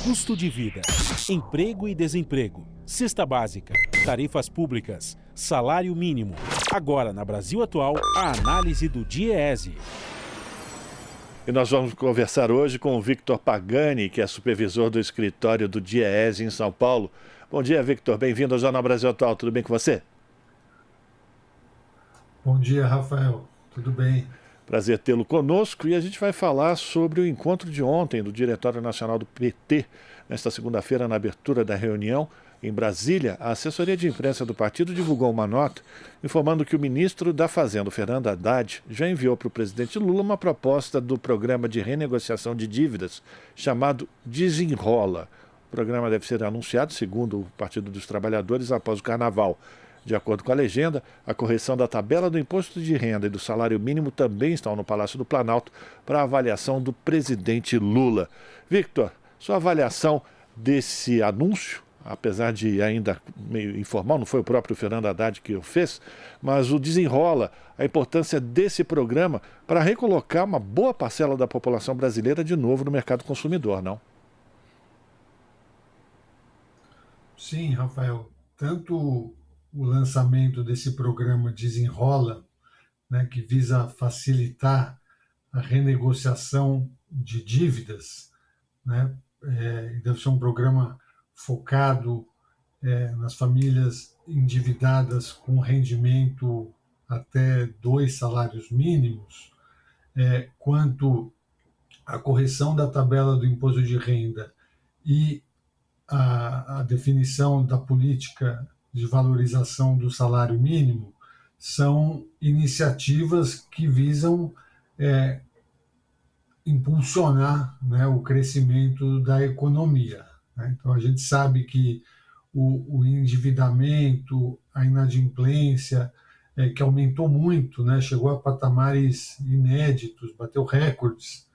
Custo de vida, emprego e desemprego, cesta básica, tarifas públicas, salário mínimo. Agora, na Brasil Atual, a análise do DIEESE. E nós vamos conversar hoje com o Victor Pagani, que é supervisor do escritório do DIEESE em São Paulo. Bom dia, Victor. Bem-vindo ao Jornal Brasil Atual. Tudo bem com você? Bom dia, Rafael. Tudo bem? Prazer tê-lo conosco, e a gente vai falar sobre o encontro de ontem do Diretório Nacional do PT. Nesta segunda-feira, na abertura da reunião em Brasília, a assessoria de imprensa do partido divulgou uma nota informando que o ministro da Fazenda, Fernando Haddad, já enviou para o presidente Lula uma proposta do programa de renegociação de dívidas chamado Desenrola. O programa deve ser anunciado, segundo o Partido dos Trabalhadores, após o Carnaval. De acordo com a legenda, a correção da tabela do imposto de renda e do salário mínimo também estão no Palácio do Planalto para avaliação do presidente Lula. Victor, sua avaliação desse anúncio, apesar de ainda meio informal, não foi o próprio Fernando Haddad que o fez, mas o Desenrola, a importância desse programa para recolocar uma boa parcela da população brasileira de novo no mercado consumidor, não? Sim, Rafael. Tanto o lançamento desse programa Desenrola, né, que visa facilitar a renegociação de dívidas, né, deve ser um programa focado nas famílias endividadas com rendimento até 2 salários mínimos, quanto a correção da tabela do imposto de renda e a definição da política de valorização do salário mínimo, são iniciativas que visam impulsionar, né, o crescimento da economia, né? Então, a gente sabe que o endividamento, a inadimplência, que aumentou muito, né, chegou a patamares inéditos, bateu recordes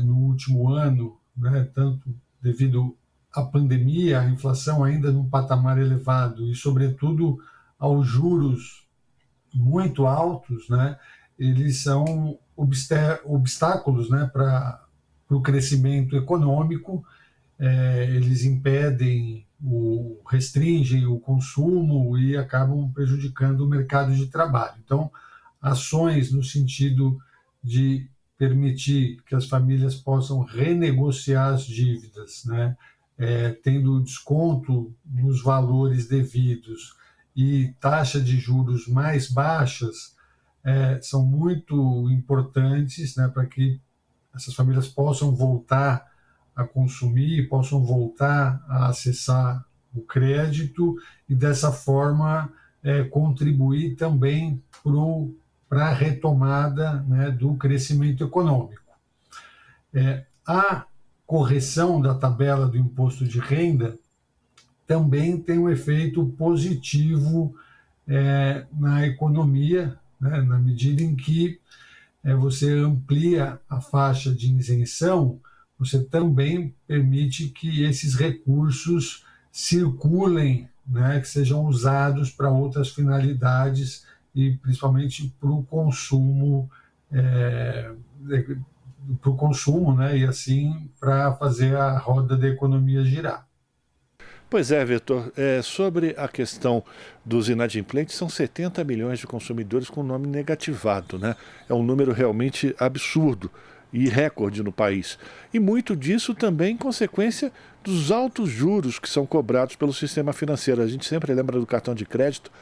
no último ano, né, tanto devido à pandemia, a inflação ainda num patamar elevado e, sobretudo, aos juros muito altos, né, eles são obstáculos, né, para o crescimento econômico. Eles impedem, restringem o consumo e acabam prejudicando o mercado de trabalho. Então, ações no sentido de permitir que as famílias possam renegociar as dívidas, né, tendo desconto nos valores devidos e taxa de juros mais baixas, são muito importantes, né, para que essas famílias possam voltar a consumir, possam voltar a acessar o crédito e, dessa forma, contribuir também para a retomada, né, do crescimento econômico. A correção da tabela do imposto de renda também tem um efeito positivo na economia, né, na medida em que você amplia a faixa de isenção, você também permite que esses recursos circulem, né, que sejam usados para outras finalidades e principalmente para o consumo, né, e assim para fazer a roda da economia girar. Pois é, Vitor, sobre a questão dos inadimplentes, são 70 milhões de consumidores com nome negativado, né? É um número realmente absurdo e recorde no país. E muito disso também consequência dos altos juros que são cobrados pelo sistema financeiro. A gente sempre lembra do cartão de crédito,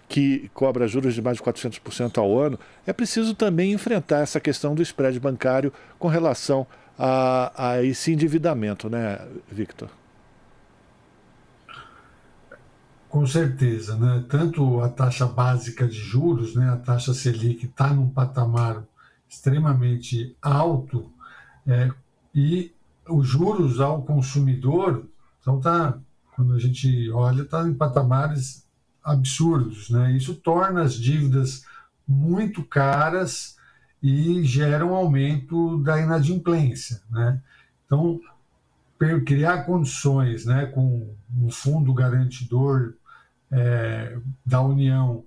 que cobra juros de mais de 400% ao ano. É preciso também enfrentar essa questão do spread bancário com relação a esse endividamento, né, Victor? Com certeza, né? Tanto a taxa básica de juros, né, a taxa Selic, está num patamar extremamente alto, e os juros ao consumidor, então quando a gente olha, está em patamares absurdos, né? Isso torna as dívidas muito caras e gera um aumento da inadimplência, né? Então, criar condições, né, com um fundo garantidor da União,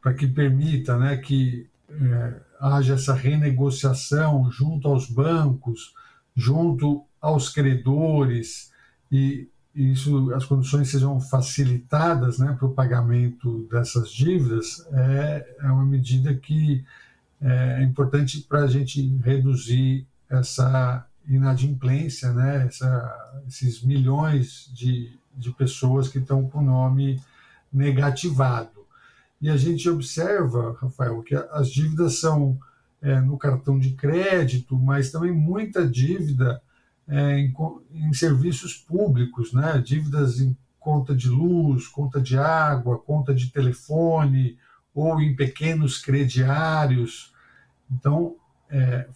para que permita, né, que haja essa renegociação junto aos bancos, junto aos credores e isso, as condições sejam facilitadas, né, para o pagamento dessas dívidas, é uma medida que é importante para a gente reduzir essa inadimplência, né, esses milhões de pessoas que estão com o nome negativado. E a gente observa, Rafael, que as dívidas são no cartão de crédito, mas também muita dívida em serviços públicos, né? Dívidas em conta de luz, conta de água, conta de telefone, ou em pequenos crediários. Então,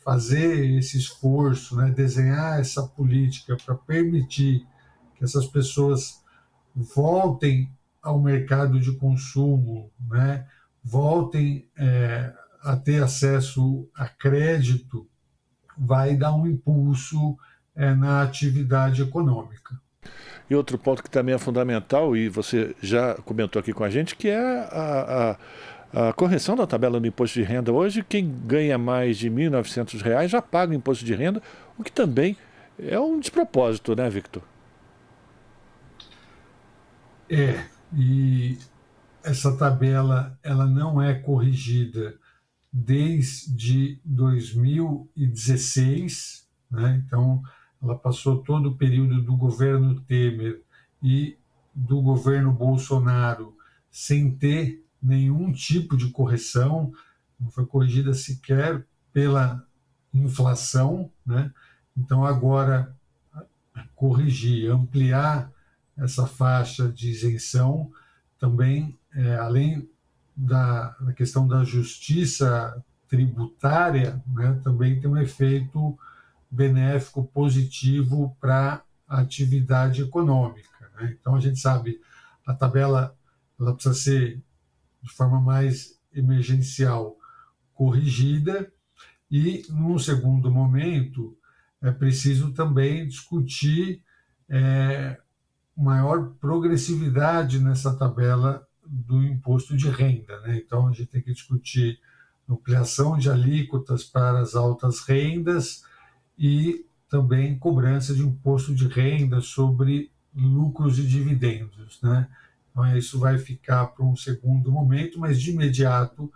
fazer esse esforço, né? Desenhar essa política para permitir que essas pessoas voltem ao mercado de consumo, né? Voltem a ter acesso a crédito, vai dar um impulso na atividade econômica. E outro ponto que também é fundamental, e você já comentou aqui com a gente, que é a correção da tabela do imposto de renda. Hoje, quem ganha mais de R$ 1.900 já paga o imposto de renda, o que também é um despropósito, né, Victor? E essa tabela ela não é corrigida desde 2016, né? Então, ela passou todo o período do governo Temer e do governo Bolsonaro sem ter nenhum tipo de correção, não foi corrigida sequer pela inflação, né? Então, agora, corrigir, ampliar essa faixa de isenção, também, além da questão da justiça tributária, né, também tem um efeito benéfico, positivo para a atividade econômica, né? Então, a gente sabe, a tabela ela precisa ser, de forma mais emergencial, corrigida, e, num segundo momento, é preciso também discutir maior progressividade nessa tabela do imposto de renda, né? Então, a gente tem que discutir ampliação de alíquotas para as altas rendas e também cobrança de imposto de renda sobre lucros e dividendos, né? Então, isso vai ficar para um segundo momento, mas de imediato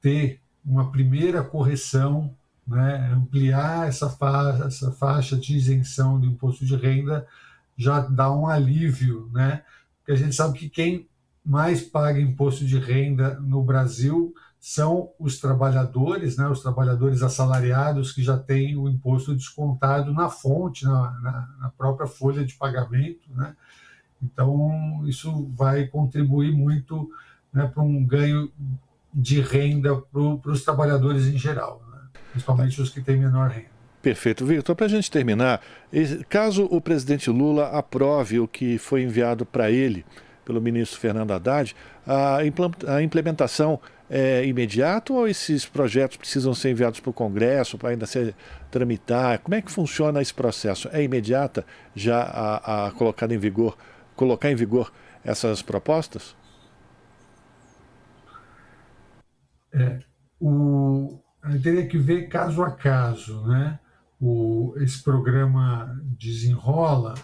ter uma primeira correção, né? Ampliar essa faixa de isenção do imposto de renda já dá um alívio, né? Porque a gente sabe que quem mais paga imposto de renda no Brasil são os trabalhadores, né? Os trabalhadores assalariados que já têm o imposto descontado na fonte, na própria folha de pagamento, né? Então, isso vai contribuir muito, né, para um ganho de renda para os trabalhadores em geral, né? Principalmente os que têm menor renda. Perfeito, Victor. Para a gente terminar, caso o presidente Lula aprove o que foi enviado para ele pelo ministro Fernando Haddad, a implementação é imediata ou esses projetos precisam ser enviados para o Congresso para ainda ser tramitar? Como é que funciona esse processo? É imediata já a colocar em vigor essas propostas? Teria que ver caso a caso, né? Esse programa Desenrola,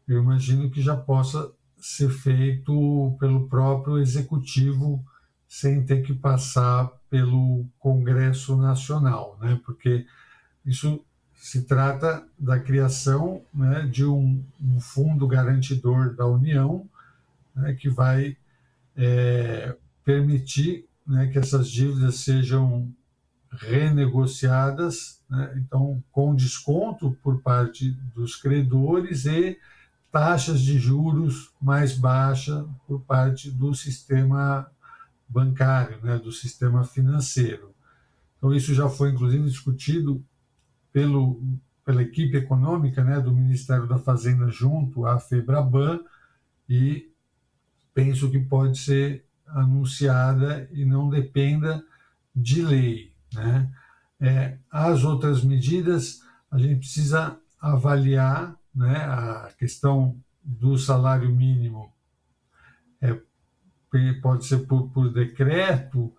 eu imagino que já possa ser feito pelo próprio executivo sem ter que passar pelo Congresso Nacional, né? Porque isso se trata da criação, né, de um fundo garantidor da União, né, que vai permitir, né, que essas dívidas sejam renegociadas, né, então com desconto por parte dos credores e taxas de juros mais baixas por parte do sistema bancário, né, do sistema financeiro. Então, isso já foi, inclusive, discutido pela equipe econômica, né, do Ministério da Fazenda junto à FEBRABAN, e penso que pode ser anunciada e não dependa de lei, né? As outras medidas, a gente precisa avaliar, né, a questão do salário mínimo, pode ser por decreto,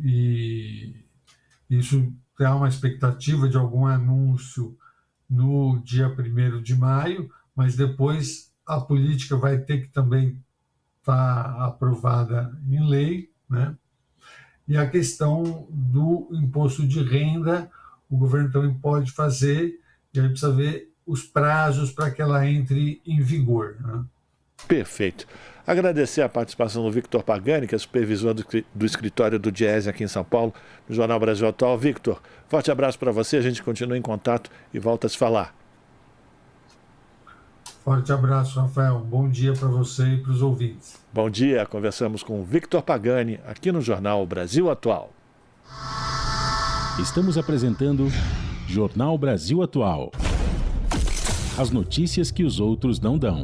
e isso há uma expectativa de algum anúncio no dia 1º de maio, mas depois a política vai ter que também estar aprovada em lei, né? E a questão do imposto de renda, o governo também pode fazer, e aí precisa ver os prazos para que ela entre em vigor, né? Perfeito. Agradecer a participação do Victor Pagani, que é supervisor do escritório do Diese aqui em São Paulo, no Jornal Brasil Atual. Victor, forte abraço para você, a gente continua em contato e volta a se falar. Forte abraço, Rafael. Bom dia para você e para os ouvintes. Bom dia, conversamos com o Victor Pagani, aqui no Jornal Brasil Atual. Estamos apresentando Jornal Brasil Atual. As notícias que os outros não dão.